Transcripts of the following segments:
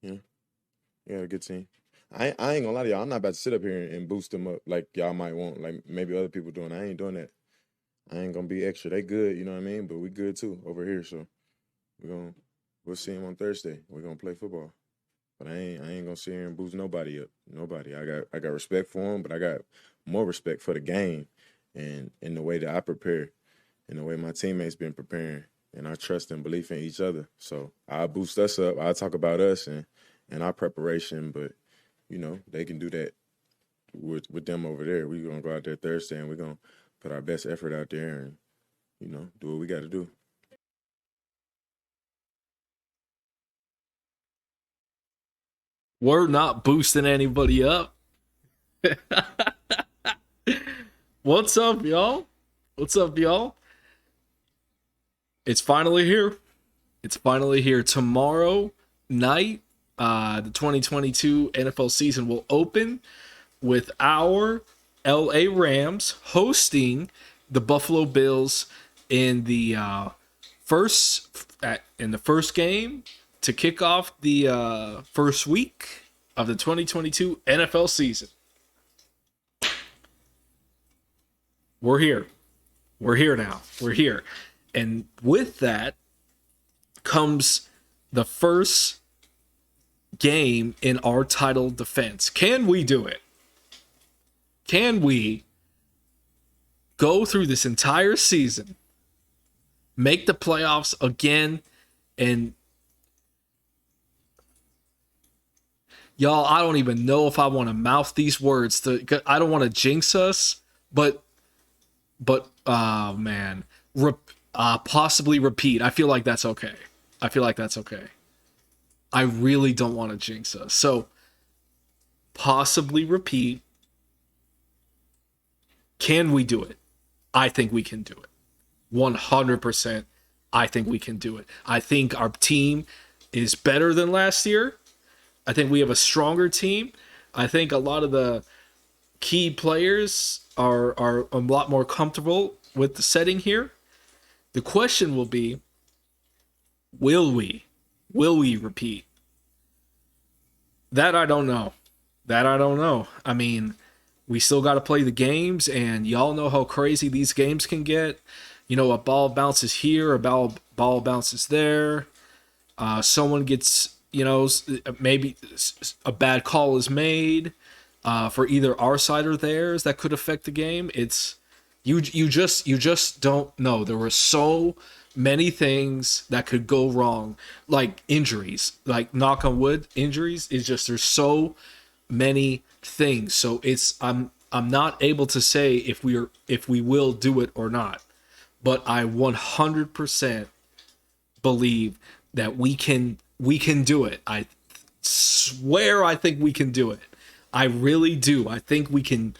Yeah, yeah, a good team. I ain't gonna lie to y'all. I'm not about to sit up here and boost them up like y'all might want, like maybe other people doing. I ain't doing that. I ain't gonna be extra. They good, you know what I mean? But we good too over here. So we gonna we'll see them on Thursday. We're gonna play football. But I ain't gonna sit here and boost nobody up. Nobody. I got respect for them, but I got more respect for the game and in the way that I prepare and the way my teammates been preparing and our trust and belief in each other. So I'll boost us up. I'll talk about us and our preparation, but they can do that with them over there. We're gonna go out there Thursday and we're gonna put our best effort out there and, do what we gotta do. We're not boosting anybody up. What's up, y'all? What's up, y'all? It's finally here. It's finally here. Tomorrow night, the 2022 NFL season will open with our LA Rams hosting the Buffalo Bills in the first game to kick off the first week of the 2022 NFL season. We're here. We're here now. We're here. And with that comes the first game in our title defense. Can we do it? Can we go through this entire season, make the playoffs again, and y'all, I don't even know if I want to mouth these words. I don't want to jinx us, but oh man, possibly repeat. I feel like that's okay. I really don't want to jinx us. So possibly repeat. Can we do it? I think we can do it. 100%. I think we can do it. I think our team is better than last year. I think we have a stronger team. I think a lot of the key players are a lot more comfortable with the setting here. The question will be, will we? Will we repeat? That I don't know. I mean, we still got to play the games, and y'all know how crazy these games can get. A ball bounces here, a ball bounces there. Someone gets, maybe a bad call is made for either our side or theirs that could affect the game. It's you just don't know. There were so many things that could go wrong, like injuries, like knock on wood injuries. It's just there's so many things. So I'm not able to say if we will do it or not, but I 100% believe that we can do it. I swear I think we can do it. I really do. I think we can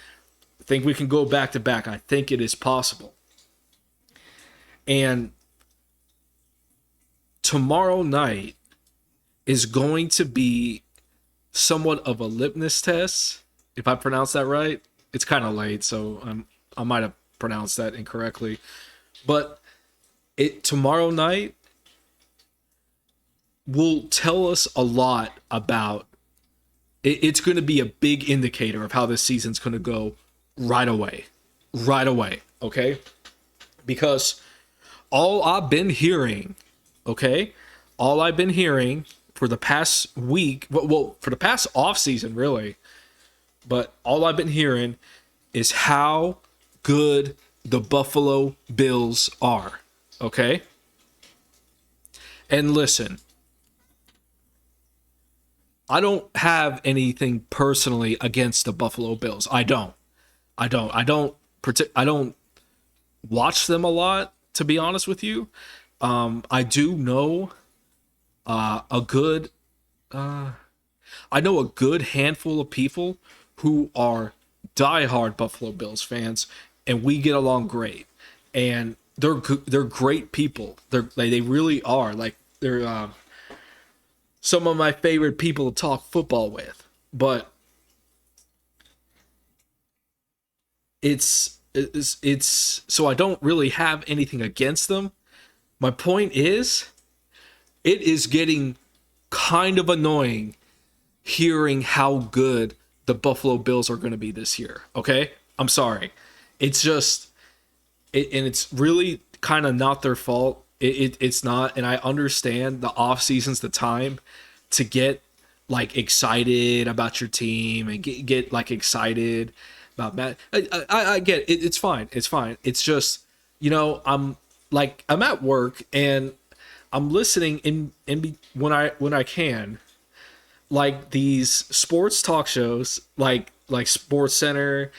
go back to back. I think it is possible. And tomorrow night is going to be somewhat of a litmus test, if I pronounce that right. It's kind of late, so I might have pronounced that incorrectly. But tomorrow night will tell us a lot about it's going to be a big indicator of how this season's going to go right away. Right away, okay? Because all I've been hearing, okay? All I've been hearing for the past week, well, for the past off season, really, but all I've been hearing is how good the Buffalo Bills are, okay? And listen, I don't have anything personally against the Buffalo Bills. I don't watch them a lot, to be honest with you. I do know a good I know a good handful of people who are diehard Buffalo Bills fans, and we get along great. And they're great people. They really are. Like they're some of my favorite people to talk football with. But it's so I don't really have anything against them. My point is, it is getting kind of annoying hearing how good the Buffalo Bills are going to be this year. Okay? I'm sorry. It's just, and it's really kind of not their fault. It's not. And I understand the off season's the time to get like excited about your team and get like excited about Matt. I get it. It's fine. It's fine. It's just, I'm at work and I'm listening in when I can, like these sports talk shows, like Sports Center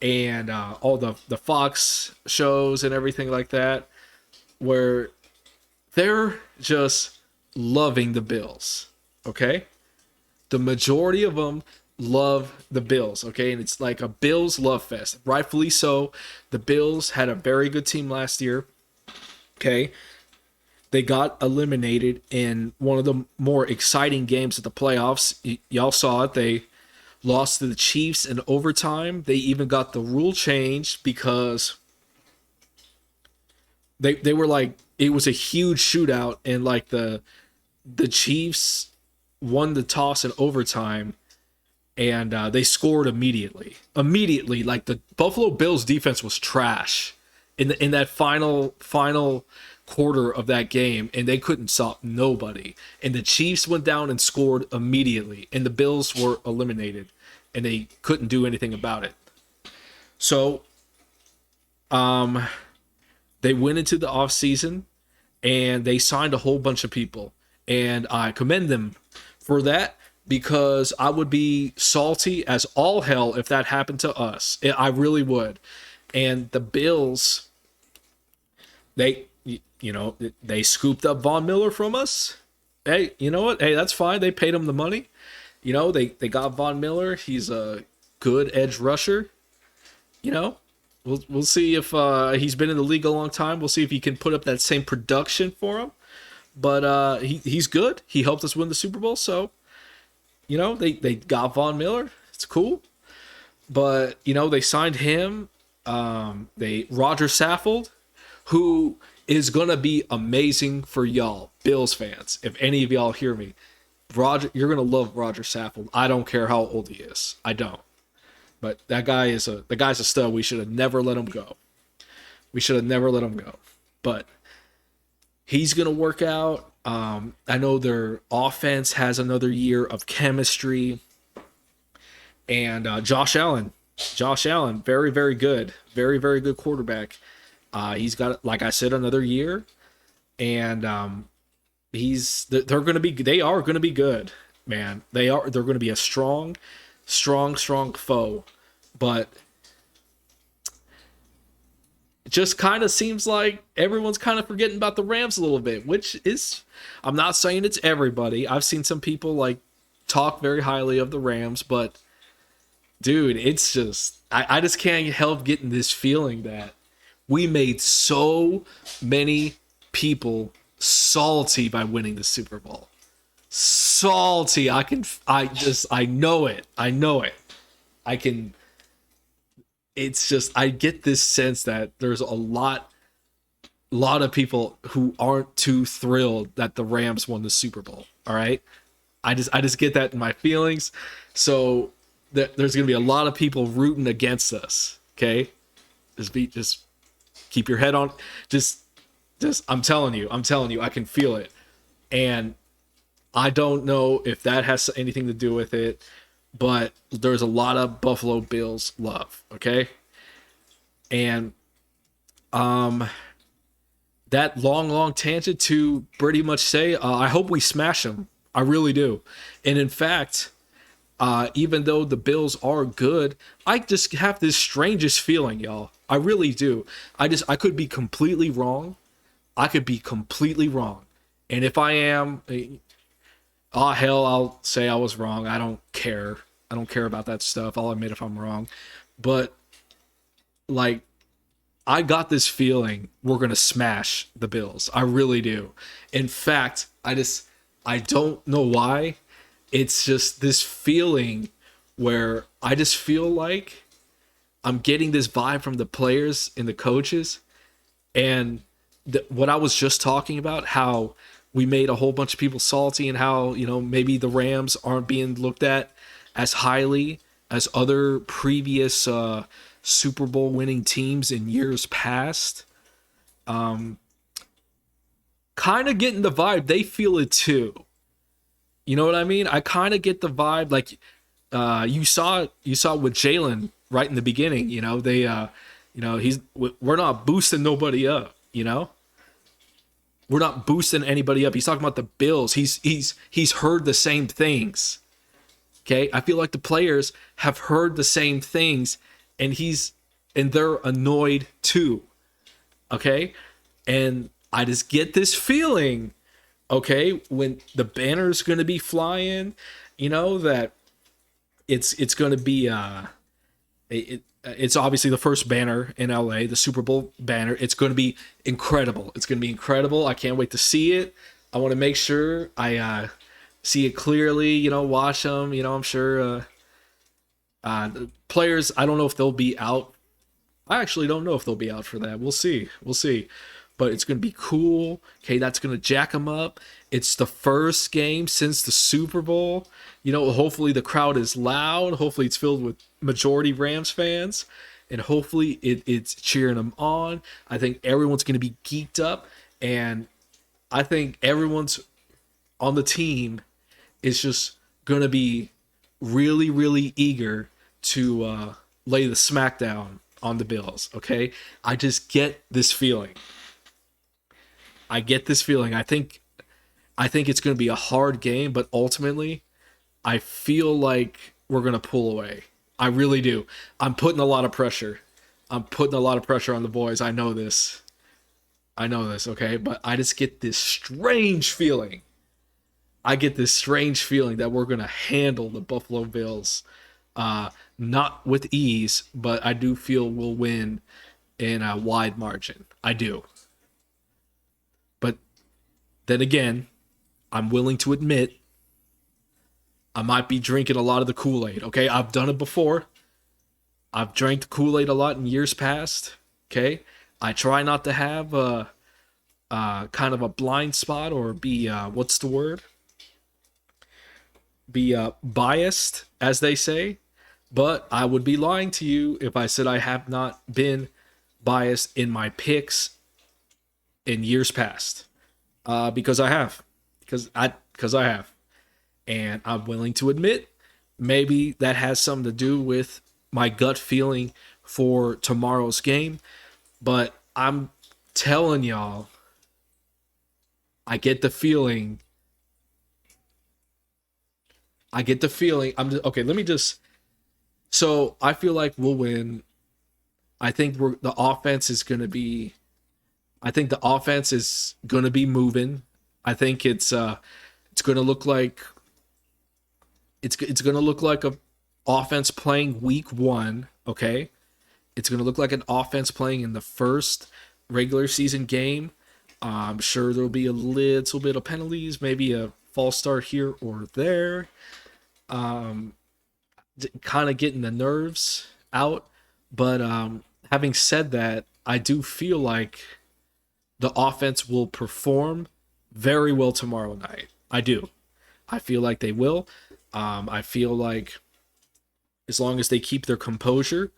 and all the Fox shows and everything like that, where they're just loving the Bills. Okay, the majority of them love the Bills. Okay, and it's like a Bills love fest, rightfully so. The Bills had a very good team last year. Okay, they got eliminated in one of the more exciting games of the playoffs. Y'all saw it. They lost to the Chiefs in overtime. They even got the rule changed because they were like, it was a huge shootout, and like the Chiefs won the toss in overtime, and they scored immediately. Immediately, like the Buffalo Bills defense was trash in that final quarter of that game, and they couldn't stop nobody. And the Chiefs went down and scored immediately, and the Bills were eliminated, and they couldn't do anything about it. So, they went into the offseason, and they signed a whole bunch of people, and I commend them for that, because I would be salty as all hell if that happened to us. I really would. And the Bills, they scooped up Von Miller from us. Hey, you know what? Hey, that's fine. They paid him the money. They got Von Miller. He's a good edge rusher. We'll see if he's been in the league a long time. We'll see if he can put up that same production for him. But he's good. He helped us win the Super Bowl. So, they got Von Miller. It's cool. But, they signed him. Roger Saffold, who is going to be amazing for y'all, Bills fans. If any of y'all hear me, you're going to love Roger Saffold. I don't care how old he is. I don't. But the guy's a stud. We should have never let him go. But he's going to work out. I know their offense has another year of chemistry. And Josh Allen, very, very good. Very, very good quarterback. He's got, like I said, another year. And they are going to be good, man. They're going to be a strong foe. But it just kind of seems like everyone's kind of forgetting about the Rams a little bit, which is, I'm not saying it's everybody. I've seen some people like talk very highly of the Rams, but dude, it's just, I just can't help getting this feeling that we made so many people salty by winning the Super Bowl. Salty. I know it. It's just, I get this sense that there's a lot of people who aren't too thrilled that the Rams won the Super Bowl. All right. I just get that in my feelings. So there's going to be a lot of people rooting against us. Okay. Just keep your head on. Just, I'm telling you, I can feel it. And I don't know if that has anything to do with it, but there's a lot of Buffalo Bills love, okay? And that long tangent to pretty much say, I hope we smash them. I really do. And in fact, even though the Bills are good, I just have this strangest feeling, y'all. I really do. I could be completely wrong. And if I am, hell, I'll say I was wrong. I don't care. I don't care about that stuff. I'll admit if I'm wrong. But, like, I got this feeling we're going to smash the Bills. I really do. In fact, I don't know why. It's just this feeling where I just feel like I'm getting this vibe from the players and the coaches. And what I was just talking about, how we made a whole bunch of people salty and how, maybe the Rams aren't being looked at as highly as other previous Super Bowl winning teams in years past. Kind of getting the vibe they feel it too. You know what I mean? I kind of get the vibe like you saw with Jalen right in the beginning. We're not boosting nobody up. We're not boosting anybody up. He's talking about the Bills. He's heard the same things. Okay, I feel like the players have heard the same things, and they're annoyed too. Okay, and I just get this feeling. Okay, when the banner's going to be flying, that it's going to be it's obviously the first banner in LA, the Super Bowl banner. It's going to be incredible. It's going to be incredible. I can't wait to see it. I want to make sure I see it clearly, watch them. I'm sure the players, I don't know if they'll be out. I actually don't know if they'll be out for that. We'll see. But it's going to be cool. Okay, that's going to jack them up. It's the first game since the Super Bowl. Hopefully the crowd is loud. Hopefully it's filled with majority Rams fans. And hopefully it's cheering them on. I think everyone's going to be geeked up. And I think everyone's on the team is just going to be really, really eager to lay the smackdown on the Bills. Okay? I just get this feeling. I think it's going to be a hard game, but ultimately, I feel like we're going to pull away. I really do. I'm putting a lot of pressure. on the boys. I know this, okay? But I just get this strange feeling. That we're going to handle the Buffalo Bills. Not with ease, but I do feel we'll win in a wide margin. I do. But then again, I'm willing to admit I might be drinking a lot of the Kool-Aid, okay? I've done it before. I've drank the Kool-Aid a lot in years past, okay? I try not to have kind of a blind spot or be, what's the word? Be biased, as they say. But I would be lying to you if I said I have not been biased in my picks in years past. Because I have. Because I have. And I'm willing to admit maybe that has something to do with my gut feeling for tomorrow's game. But I'm telling y'all, I get the feeling. So I feel like we'll win. I think the offense is going to be moving. I think it's going to look like a offense playing week 1, okay? It's going to look like an offense playing in the first regular season game. I'm sure there'll be a little bit of penalties, maybe a false start here or there. Kind of getting the nerves out. But having said that, I do feel like the offense will perform very well tomorrow night. I do. I feel like they will. I feel like as long as they keep their composure,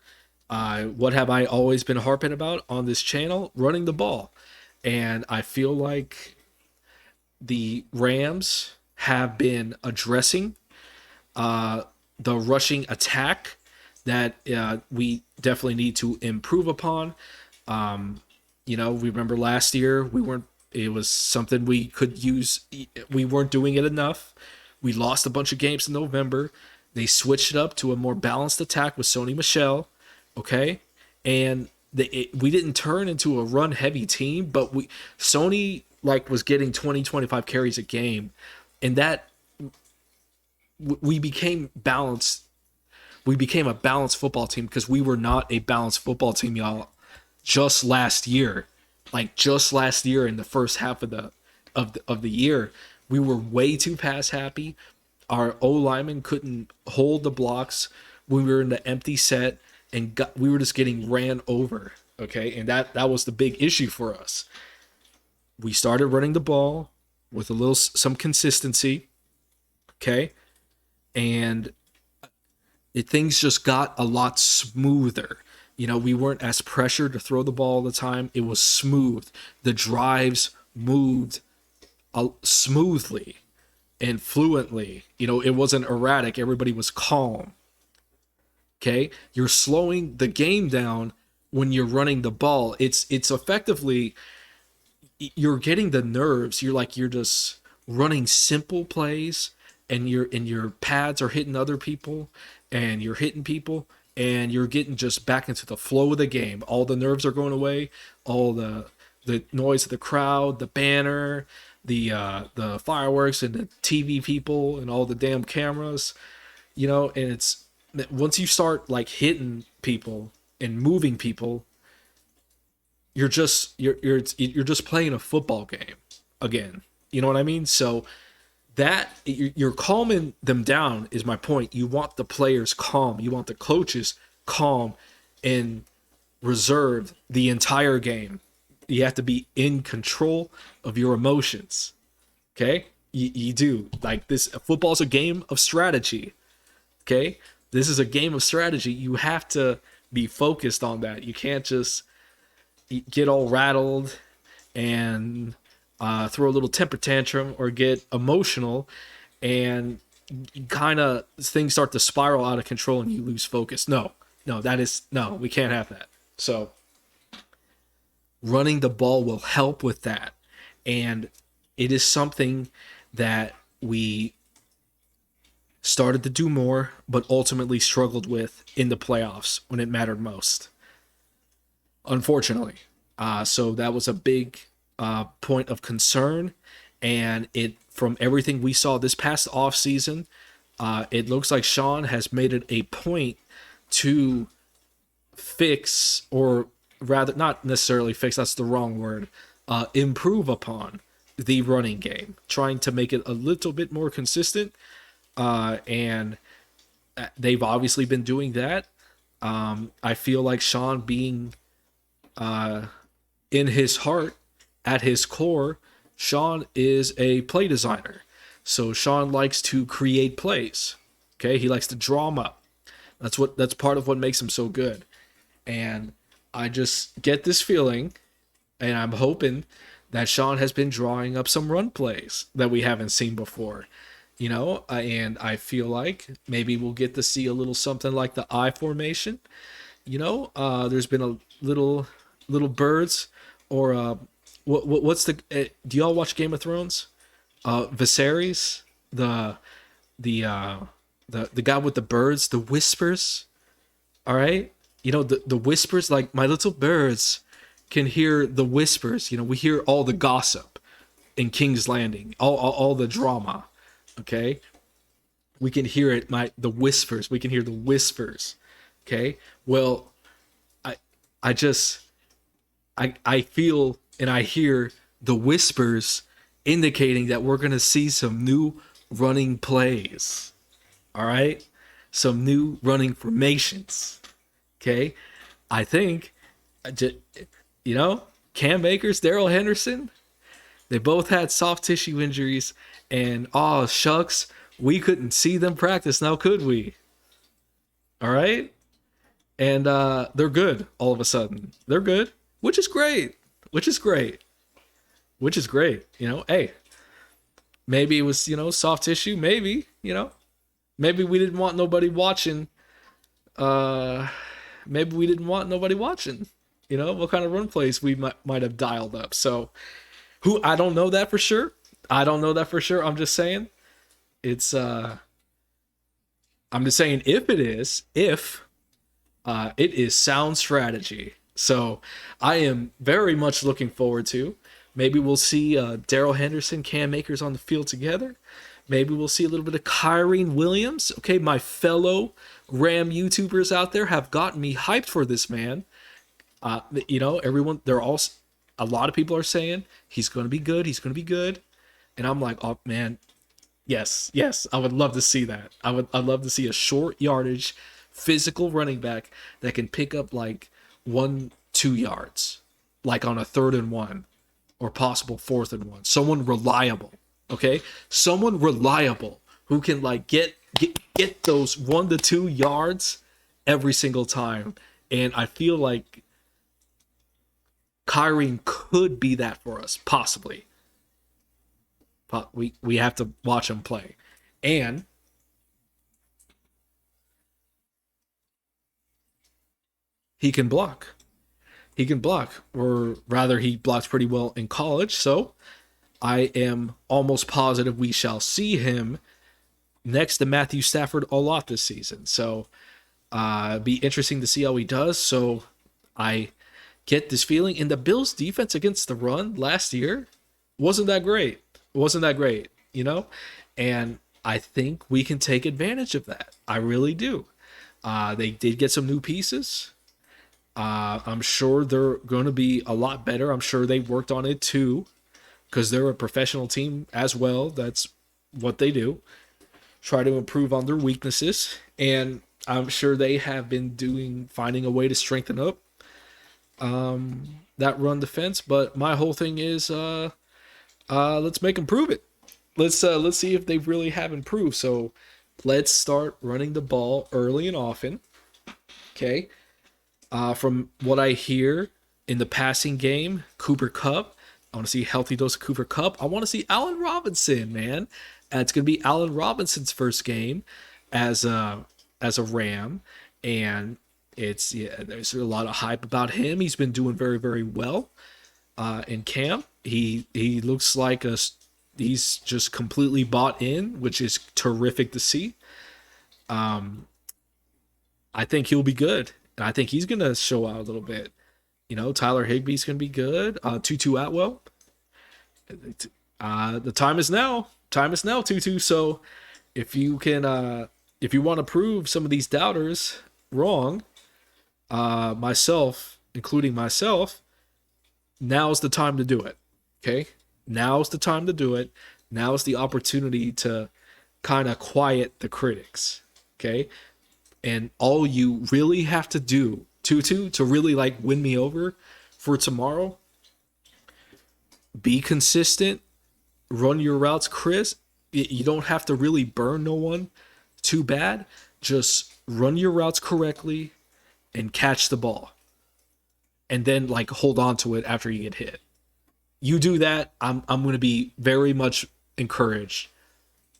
what have I always been harping about on this channel? Running the ball. And I feel like the Rams have been addressing the rushing attack that we definitely need to improve upon. We remember last year it was something we could use. We weren't doing it enough. We lost a bunch of games in November. They switched it up to a more balanced attack with Sony Michel, okay? And we didn't turn into a run-heavy team, but Sony was getting 20, 25 carries a game, and that we became balanced. We became a balanced football team because we were not a balanced football team, y'all. Just last year, in the first half of the year, we were way too pass happy. Our O linemen couldn't hold the blocks. We were in the empty set, and we were just getting ran over. Okay, and that was the big issue for us. We started running the ball. with a little some consistency, okay, and things just got a lot smoother. You know, we weren't as pressured to throw the ball all the time. It was smooth. The drives moved smoothly and fluently. You know, it wasn't erratic. Everybody was calm. Okay, you're slowing the game down when you're running the ball. It's effectively, you're getting the nerves. You're just running simple plays, and your pads are hitting other people, and you're hitting people, and you're getting just back into the flow of the game. All the nerves are going away. All the noise of the crowd, the banner, the fireworks, and the TV people, and all the damn cameras. You know, and it's once you start like hitting people and moving people, you're just playing a football game again. You know what I mean? So that you're calming them down is my point. You want the players calm. You want the coaches calm and reserved the entire game. You have to be in control of your emotions. Okay? You do. Like this, football's a game of strategy. Okay? This is a game of strategy. You have to be focused on that. You can't just get all rattled and throw a little temper tantrum or get emotional, and kind of things start to spiral out of control and you lose focus. No, we can't have that. So running the ball will help with that. And it is something that we started to do more, but ultimately struggled with in the playoffs when it mattered most, unfortunately. So that was a big point of concern. And from everything we saw this past offseason, it looks like Sean has made it a point to fix, or rather, not necessarily fix, that's the wrong word, improve upon the running game, trying to make it a little bit more consistent. And they've obviously been doing that. I feel like Sean, being in his heart, at his core, Sean is a play designer. So Sean likes to create plays. Okay, he likes to draw them up. That's part of what makes him so good. And I just get this feeling, and I'm hoping that Sean has been drawing up some run plays that we haven't seen before. You know, and I feel like maybe we'll get to see a little something like the I formation. You know, there's been a little birds, or what's the do y'all watch Game of Thrones? Viserys, the guy with the birds, the whispers. All right, you know, the whispers, like my little birds can hear the whispers. You know, we hear all the gossip in King's Landing, all the drama. Okay, we can hear it. The whispers. We can hear the whispers. Okay, well, I feel and I hear the whispers indicating that we're gonna see some new running plays. All right, some new running formations. Okay, I think, you know, Cam Akers, Darrell Henderson, they both had soft tissue injuries, and oh shucks, we couldn't see them practice now, could we? All right, and they're good all of a sudden. They're good, which is great. You know, hey, maybe it was, you know, soft tissue. Maybe, you know, maybe we didn't want nobody watching. Maybe we didn't want nobody watching. You know, what kind of run plays we might have dialed up. So, I don't know that for sure. I'm just saying, it's I'm just saying, if it is sound strategy. So I am very much looking forward to, maybe we'll see Darrell Henderson, Cam Akers on the field together. Maybe we'll see a little bit of Kyrene Williams. Okay, my fellow Ram YouTubers out there have gotten me hyped for this man. You know, a lot of people are saying he's going to be good. And I'm like, oh man, yes, I would love to see that. I'd love to see a short yardage, physical running back that can pick up like 1-2 yards, like on a 3rd and 1 or possible 4th and 1. Someone reliable. Okay, someone reliable who can like get those 1 to 2 yards every single time. And I feel like Kyrie could be that for us, possibly. But we have to watch him play. And he can block. He can block, or rather, he blocked pretty well in college. So I am almost positive we shall see him next to Matthew Stafford a lot this season. So be interesting to see how he does. So I get this feeling. In the Bills' defense against the run last year wasn't that great. Wasn't that great, you know? And I think we can take advantage of that. I really do. They did get some new pieces. I'm sure they're going to be a lot better. I'm sure they worked on it too, because they're a professional team as well. That's what they do. Try to improve on their weaknesses. And I'm sure they have been finding a way to strengthen up that run defense. But my whole thing is let's make them prove it. Let's see if they really have improved. So let's start running the ball early and often. Okay. From what I hear in the passing game, Cooper Kupp. I want to see a healthy dose of Cooper Kupp. I want to see Allen Robinson, man. It's going to be Allen Robinson's first game as a Ram, and there's a lot of hype about him. He's been doing very, very well in camp. He looks like he's just completely bought in, which is terrific to see. I think he'll be good. I think he's going to show out a little bit. You know, Tyler Higbee's going to be good. Tutu Atwell. The time is now. Time is now, Tutu. So if you want to prove some of these doubters wrong, myself, including myself, now's the time to do it. Okay? Now's the time to do it. Now's the opportunity to kind of quiet the critics. Okay? And all you really have to do, Tutu, to really like win me over for tomorrow, be consistent, run your routes crisp. You don't have to really burn no one too bad. Just run your routes correctly and catch the ball. And then like hold on to it after you get hit. You do that, I'm going to be very much encouraged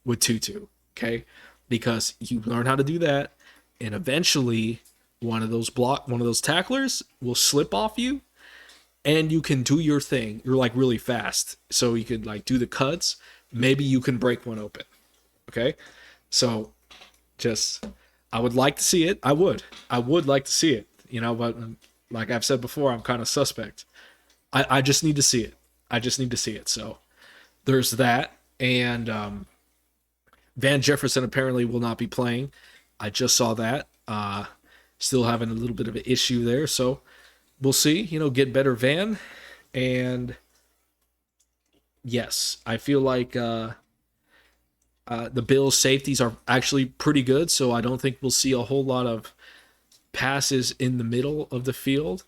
with Tutu, okay? Because you learn how to do that, and eventually one of those tacklers will slip off you, and you can do your thing. You're like really fast, so you could like do the cuts. Maybe you can break one open. Okay, so just I would like to see it. I would like to see it. You know, but like I've said before, I'm kind of suspect. I just need to see it. I just need to see it. So there's that, and Van Jefferson apparently will not be playing. I just saw that. Still having a little bit of an issue there. So we'll see. You know, get better Van. And yes, I feel like the Bills' safeties are actually pretty good. So I don't think we'll see a whole lot of passes in the middle of the field.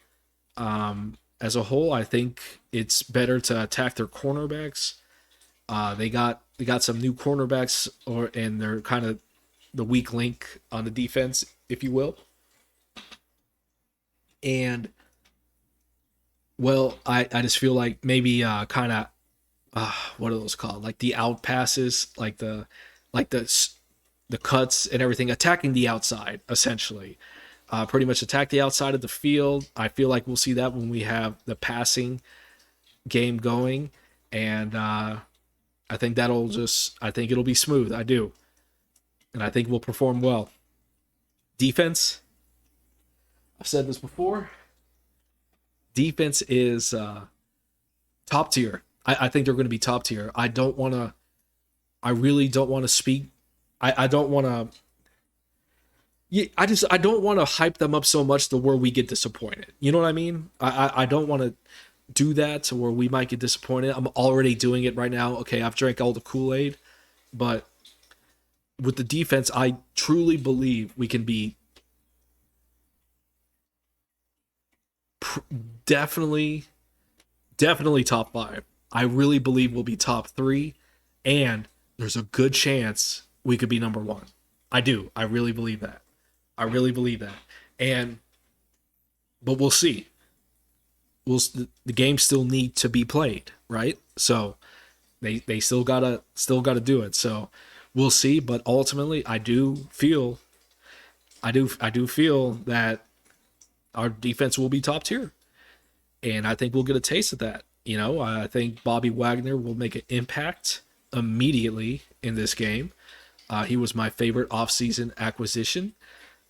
As a whole, I think it's better to attack their cornerbacks. They got some new cornerbacks, and they're kind of the weak link on the defense, if you will. And well, I just feel like maybe kind of what are those called? Like the out passes, like the cuts and everything, attacking the outside essentially. Pretty much attack the outside of the field. I feel like we'll see that when we have the passing game going, and I think it'll be smooth. I do. And I think we'll perform well. Defense, I've said this before. Defense is top tier. I think they're going to be top tier. I really don't want to speak. I don't want to. Yeah, I don't want to hype them up so much to where we get disappointed. You know what I mean? I don't want to do that to where we might get disappointed. I'm already doing it right now. Okay, I've drank all the Kool-Aid, but with the defense, I truly believe we can be definitely top 5. I really believe we'll be top 3, and there's a good chance we could be number one. I do. I really believe that. I really believe that. And but we'll see. The games still need to be played, right? So they still gotta do it. So we'll see. But ultimately, I do feel that our defense will be top tier, and I think we'll get a taste of that. I think Bobby Wagner will make an impact immediately in this game. He was my favorite offseason acquisition.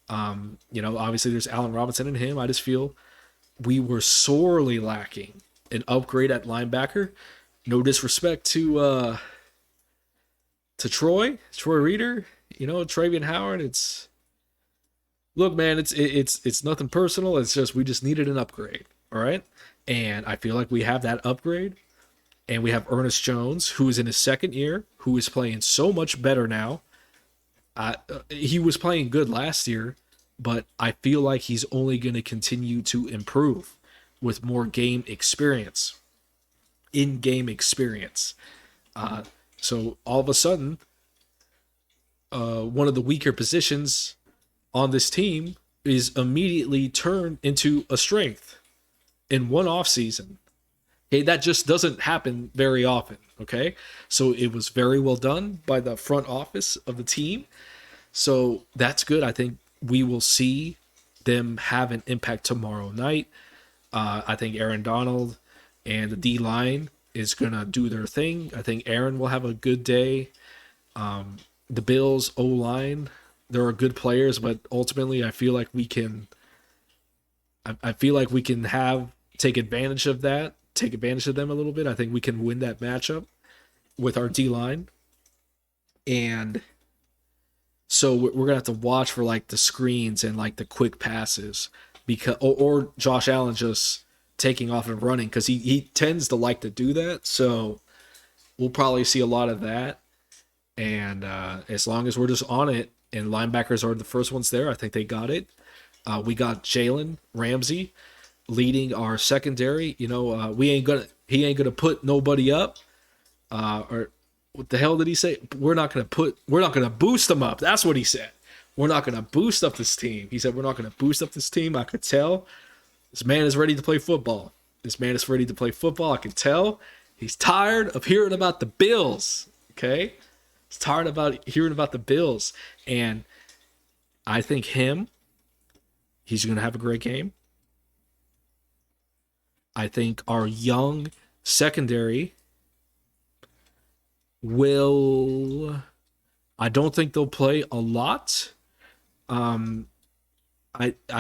Obviously there's Allen Robinson and him. I just feel we were sorely lacking an upgrade at linebacker. No disrespect to Troy Reader, Travian Howard. Look, man, it's nothing personal. It's just we just needed an upgrade. All right. And I feel like we have that upgrade. And we have Ernest Jones, who is in his second year, who is playing so much better now. He was playing good last year, but I feel like he's only going to continue to improve with more game experience, in-game experience. So all of a sudden, one of the weaker positions on this team is immediately turned into a strength in one offseason. Okay, that just doesn't happen very often. Okay, so it was very well done by the front office of the team. So that's good. I think we will see them have an impact tomorrow night. I think Aaron Donald and the D line is gonna do their thing. I think Aaron will have a good day. The Bills O line, there are good players, but ultimately I feel like we can. I feel like we can take advantage of that. Take advantage of them a little bit. I think we can win that matchup with our D line. And so we're gonna have to watch for like the screens and like the quick passes, because or Josh Allen just taking off and running, because he tends to like to do that. So we'll probably see a lot of that. And as long as we're just on it, and linebackers are the first ones there, I think they got it. We got Jalen Ramsey leading our secondary. He ain't gonna put nobody up. Or what the hell did he say? We're not gonna boost them up. That's what he said. We're not gonna boost up this team. He said we're not gonna boost up this team. I could tell this man is ready to play football. I can tell he's tired of hearing about the Bills. Okay, he's tired about hearing about the Bills, and I think he's gonna have a great game. I think our young secondary will. I don't think they'll play a lot. I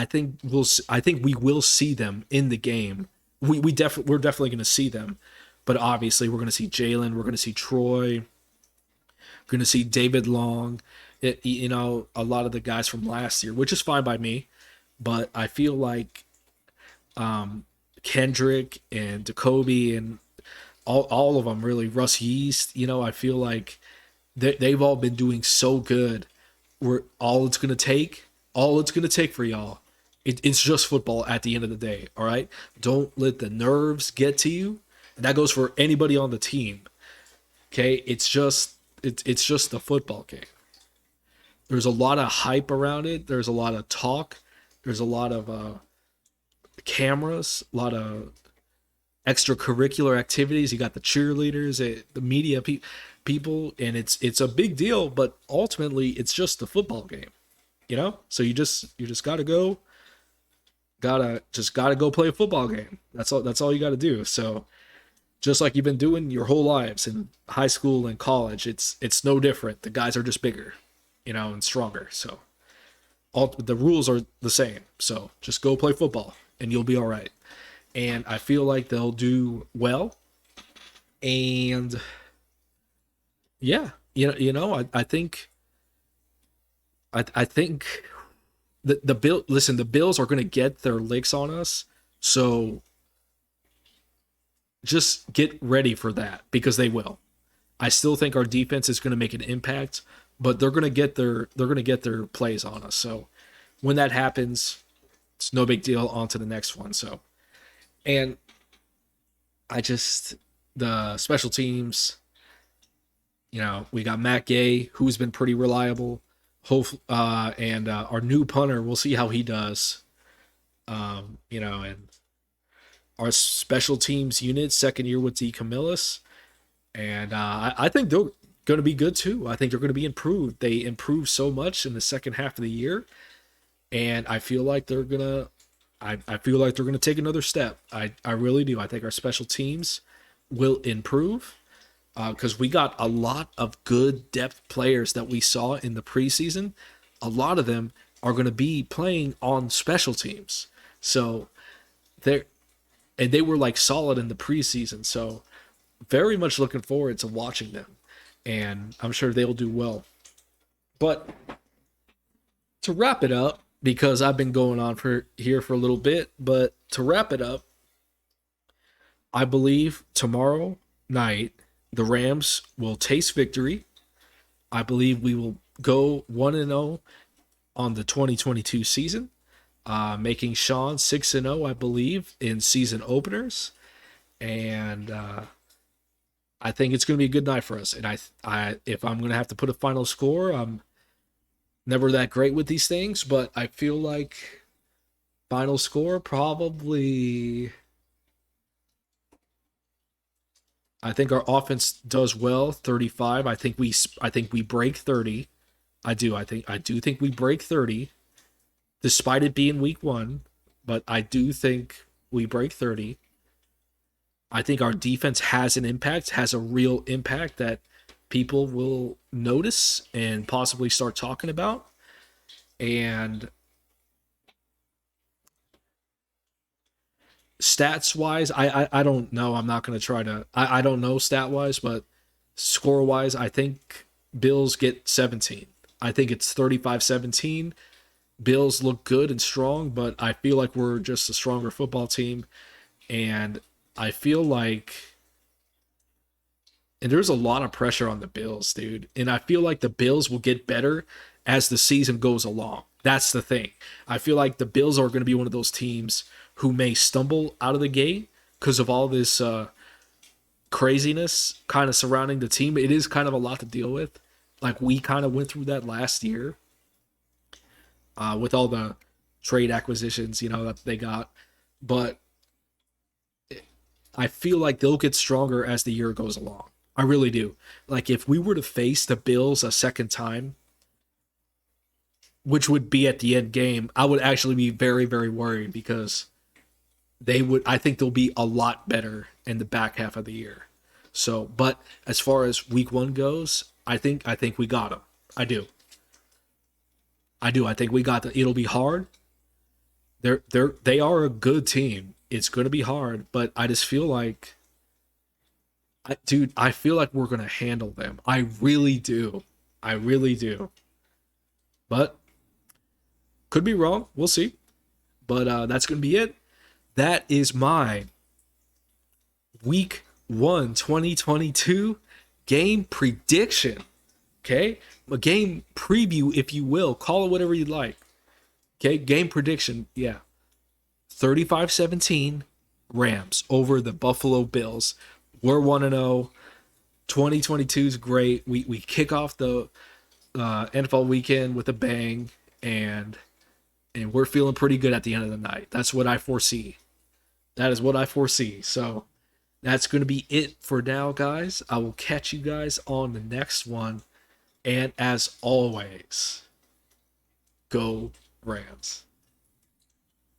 think we will see them in the game. We're definitely going to see them, but obviously we're going to see Jalen. We're going to see Troy. We're going to see David Long. A lot of the guys from last year, which is fine by me, but I feel like Kendrick and Jacoby and all of them, really, Russ Yeast, I feel like they've all been doing so good. All it's gonna take for y'all, it's just football at the end of the day. All right, don't let the nerves get to you. And that goes for anybody on the team. Okay, it's just a football game. There's a lot of hype around it. There's a lot of talk. There's a lot of cameras, a lot of extracurricular activities. You got the cheerleaders, the media people, and it's a big deal. But ultimately, it's just a football game, So you just gotta go play a football game. That's all you gotta do. So just like you've been doing your whole lives in high school and college, it's no different. The guys are just bigger, and stronger. So the rules are the same. So just go play football, and you'll be all right. And I feel like they'll do well. And yeah, I think the Bills are going to get their licks on us. So just get ready for that, because they will. I still think our defense is going to make an impact, but they're going to get their plays on us. So when that happens, it's no big deal. On to the next one. So. And the special teams, We got Matt Gay, who's been pretty reliable. And our new punter, we'll see how he does. And our special teams unit, second year with D. Camillus. And I think they're going to be good too. I think they're going to be improved. They improved so much in the second half of the year, and I feel like they're gonna. I feel like they're gonna take another step. I really do. I think our special teams will improve because we got a lot of good depth players that we saw in the preseason. A lot of them are going to be playing on special teams, so they were like solid in the preseason. So very much looking forward to watching them, and I'm sure they'll do well. But to wrap it up, because I've been going on for a little bit, but to wrap it up, I believe tomorrow night the Rams will taste victory. I believe we will go 1-0 on the 2022 season, making Sean 6-0, I believe, in season openers. And I think it's going to be a good night for us. And if I'm going to have to put a final score, I'm never that great with these things, but I feel like final score probably. I think our offense does well, 35. I think we break 30. I do think we break 30, despite it being week 1. But I do think we break 30. I think our defense has an impact, has a real impact that people will notice and possibly start talking about. And stats wise, I don't know. I'm not going to try to. I don't know stat wise, but score wise, I think Bills get 17. I think it's 35-17. Bills look good and strong, but I feel like we're just a stronger football team. And I feel like. And there's a lot of pressure on the Bills, dude. And I feel like the Bills will get better as the season goes along. That's the thing. I feel like the Bills are going to be one of those teams who may stumble out of the gate because of all this craziness kind of surrounding the team. It is kind of a lot to deal with. Like we kind of went through that last year with all the trade acquisitions, that they got. But I feel like they'll get stronger as the year goes along. I really do. Like if we were to face the Bills a second time, which would be at the end game, I would actually be very, very worried because I think they'll be a lot better in the back half of the year. So, but as far as week 1 goes, I think we got them. I do. I think we got them. It'll be hard. They are a good team. It's going to be hard, but I just feel like, I feel like we're going to handle them. I really do. I really do. But could be wrong. We'll see. But that's going to be it. That is my week 1 2022 game prediction. Okay? A game preview, if you will. Call it whatever you'd like. Okay? Game prediction. Yeah. 35-17 Rams over the Buffalo Bills. We're 1-0. 2022 is great. We kick off the NFL weekend with a bang, and we're feeling pretty good at the end of the night. That's what I foresee. That is what I foresee. So that's going to be it for now, guys. I will catch you guys on the next one. And as always, go Rams.